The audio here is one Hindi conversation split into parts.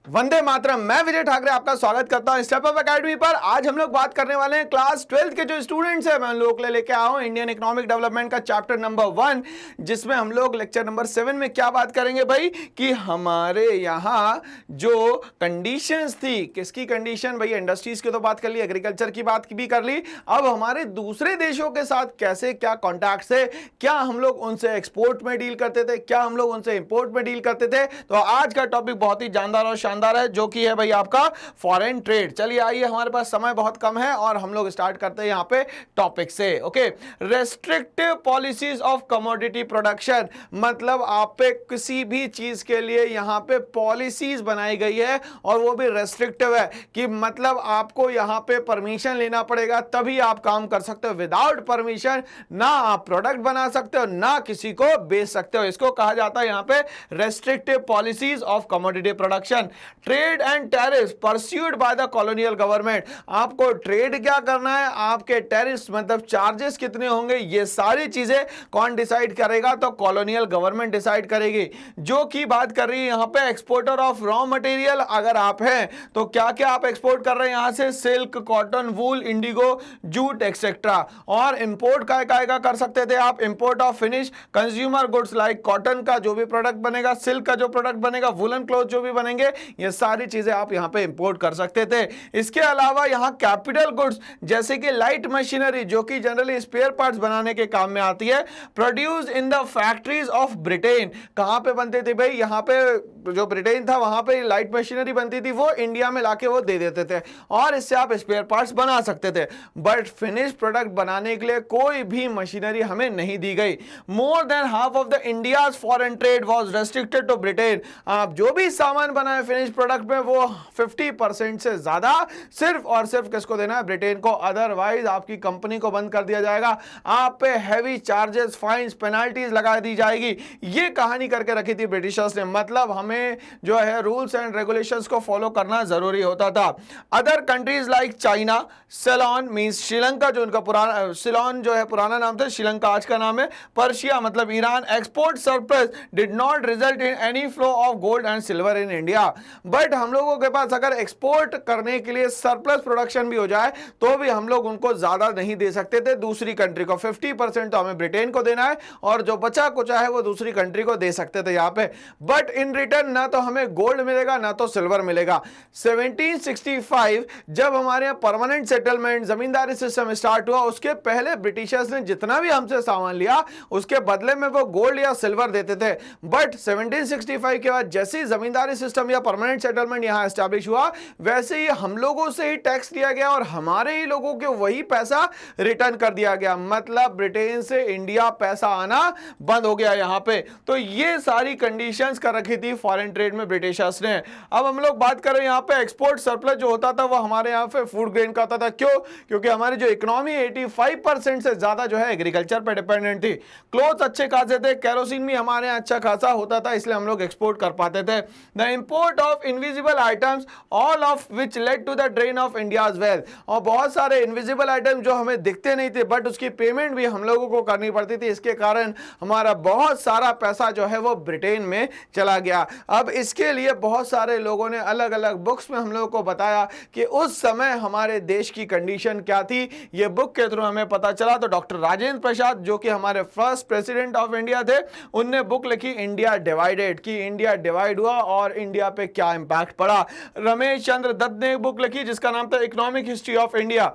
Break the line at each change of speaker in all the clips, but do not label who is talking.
वंदे मातरम। मैं विजय ठाकरे आपका स्वागत करता हूं स्टेप अप एकेडमी पर। आज हम लोग बात करने वाले हैं क्लास 12th के जो स्टूडेंट्स हैं, मैं उन लोगों के लिए लेके आया हूं इंडियन इकोनॉमिक डेवलपमेंट का चैप्टर नंबर 1, जिसमें हम लोग लेक्चर नंबर 7 में क्या बात करेंगे भाई कि हमारे यहाँ जो कंडीशंस थी, किसकी कंडीशन भाई, इंडस्ट्रीज की तो बात कर ली, एग्रीकल्चर की बात भी कर ली। अब हमारे दूसरे देशों के साथ कैसे क्या कॉन्टैक्ट है, क्या हम लोग उनसे एक्सपोर्ट में डील करते थे, क्या हम लोग उनसे इंपोर्ट में डील करते थे। तो आज का टॉपिक बहुत ही जानदार और शानदार है, जो कि है भाई आपका फॉरेन ट्रेड। चलिए आइए, हमारे पास समय बहुत कम है और हम लोग स्टार्ट करते हैं यहां पे टॉपिक से। Okay, restrictive policies of commodity production, मतलब आप पे किसी भी चीज के लिए यहां पे पॉलिसीज बनाई गई है और वो भी रेस्ट्रिक्टिव है कि मतलब आपको यहां पे परमिशन लेना पड़ेगा तभी आप काम कर सकते हो। विदाउट परमिशन ना आप प्रोडक्ट बना सकते हो ना किसी को बेच सकते हो। इसको कहा जाता है यहां पे restrictive policies of commodity production. Trade and tariff pursued by the colonial government, आपको ट्रेड क्या करना है, आपके टैरिफ मतलब चार्जेस कितने होंगे, ये सारी चीजें कौन डिसाइड करेगा, तो कॉलोनियल गवर्नमेंट डिसाइड करेगी। जो की बात कर रही है यहां पे एक्सपोर्टर ऑफ रॉ मटेरियल अगर आप हैं तो क्या क्या आप एक्सपोर्ट कर रहे हैं यहां से, सिल्क, कॉटन, वूल, इंडिगो, जूट एक्सेट्रा। और इंपोर्ट का कर सकते थे आप, import of finish consumer goods like cotton का जो भी प्रोडक्ट बनेगा, सिल्क का जो प्रोडक्ट बनेगा, वुलन क्लॉथ जो भी बनेंगे, ये सारी चीजें आप यहां पे इंपोर्ट कर सकते थे। इसके अलावा यहां कैपिटल गुड्स जैसे कि लाइट मशीनरी जो कि जनरली स्पेयर पार्ट्स बनाने के काम में आती है, produce in the factories of Britain. कहां पे बनते थे भाई, यहां पे जो ब्रिटेन था वहां पे लाइट मशीनरी बनती थी, वो इंडिया में लाके वो दे देते थे और इससे आप स्पेयर पार्ट्स बना सकते थे। बट फिनिश प्रोडक्ट बनाने के लिए कोई भी मशीनरी हमें नहीं दी गई। More than half of the India's foreign trade was restricted to Britain. आप जो भी सामान बनाए फिनिश प्रोडक्ट में वो 50% से ज्यादा सिर्फ और सिर्फ किसको देना है, ब्रिटेन को। अदरवाइज आपकी कंपनी को बंद कर दिया जाएगा, आप पे हैवी चार्जेस, फाइन्स, पेनाल्टीज लगा दी जाएगी। ये कहानी करके रखी थी ब्रिटिशर्स ने, मतलब हमें जो है रूल्स एंड रेगुलेशंस को फॉलो करना जरूरी होता था। Other countries like China, Ceylon means Sri Lanka, जो उनका पुराना सिलोन जो है पुराना नाम था, श्रीलंका आज का नाम है, पर्शिया मतलब Iran, export surplus did not result in any flow of gold and silver in India. But हम लोगों के पास अगर एक्सपोर्ट करने के लिए सरप्लस प्रोडक्शन भी हो जाए तो भी हम लोग उनको ज्यादा नहीं दे सकते थे दूसरी कंट्री को। 50% तो हमें ब्रिटेन को देना है और जो बचा कुचा है वो दूसरी कंट्री को दे सकते थे यहाँ पे। बट इन रिटर्न ना तो हमें गोल्ड मिलेगा ना तो सिल्वर मिलेगा। 1765 जब हमारे यहाँ परमानेंट सेटलमेंट जमींदारी सिस्टम स्टार्ट हुआ, उसके पहले ब्रिटिशर्स ने जितना भी हमसे सामान लिया उसके बदले में वो गोल्ड या सिल्वर देते थे। बट 1765 के बाद जैसे ही जमींदारी सिस्टम या परमानेंट सेटलमेंट यहां एस्टैब्लिश हुआ, वैसे ही हम लोगों से ही टैक्स लिया गया और हमारे ही लोगों के वही पैसा रिटर्न कर दिया गया। मतलब ब्रिटेन से इंडिया पैसा आना बंद हो गया यहां पे। तो ये सारी कंडीशंस कर रखी थी फॉरेन ट्रेड में ब्रिटिशर्स ने। अब हम लोग बात करें यहां पे एक्सपोर्ट सरप्लस जो होता था वो हमारे यहां पे फूड ग्रेन का होता था। क्यों? क्योंकि हमारी जो इकोनॉमी 85% से ज्यादा जो है एग्रीकल्चर पर डिपेंडेंट थी। क्लोथ अच्छे खासे थे, केरोसिन भी हमारे यहाँ अच्छा खासा होता था, इसलिए हम लोग एक्सपोर्ट कर पाते थे। The import of invisible items all of which led to the drain of India's wealth, और बहुत सारे इनविजिबल आइटम जो हमें दिखते नहीं थे बट उसकी पेमेंट भी हम लोगों को करनी पड़ती थी, इसके कारण हमारा बहुत सारा पैसा जो है वो ब्रिटेन में चला गया। अब इसके लिए बहुत सारे लोगों ने अलग अलग बुक्स में हम लोगों को बताया कि उस समय हमारे देश की कंडीशन क्या थी। ये बुक के थ्रू हमें पता चला। तो डॉक्टर राजेंद्र प्रसाद जो कि हमारे फर्स्ट प्रेसिडेंट ऑफ इंडिया थे, उनने बुक लिखी इंडिया डिवाइडेड, कि इंडिया डिवाइड हुआ और इंडिया पे क्या इंपैक्ट पड़ा। रमेश चंद्र दत्त ने एक बुक लिखी जिसका नाम था economic history of India.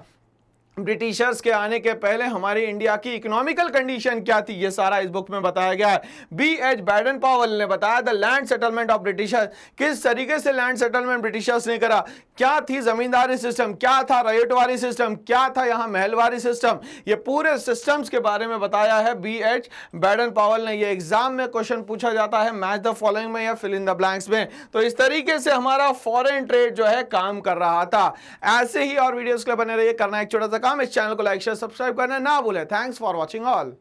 Britishers के आने के पहले हमारी इंडिया की इकोनॉमिकल कंडीशन क्या थी, ये सारा इस बुक में बताया गया है। B.H. बैडन पावेल ने बताया the land settlement of Britishers, किस तरीके से लैंड सेटलमेंट ब्रिटिशर्स ने करा, क्या थी जमींदारी सिस्टम, क्या था रैयतवारी सिस्टम, क्या था यहाँ महलवारी सिस्टम, ये पूरे सिस्टम्स के बारे में बताया है B.H. बैडन पावेल ने। ये एग्जाम में क्वेश्चन पूछा जाता है मैच द फॉलोइंग में या फिल इन द ब्लैंक्स में। तो इस तरीके से हमारा फॉरेन ट्रेड जो है काम कर रहा था। ऐसे ही और वीडियोस के लिए बने रहिए। करना एक छोटा सा काम, इस चैनल को लाइक शेयर सब्सक्राइब करना ना भूलें। Thanks for watching all.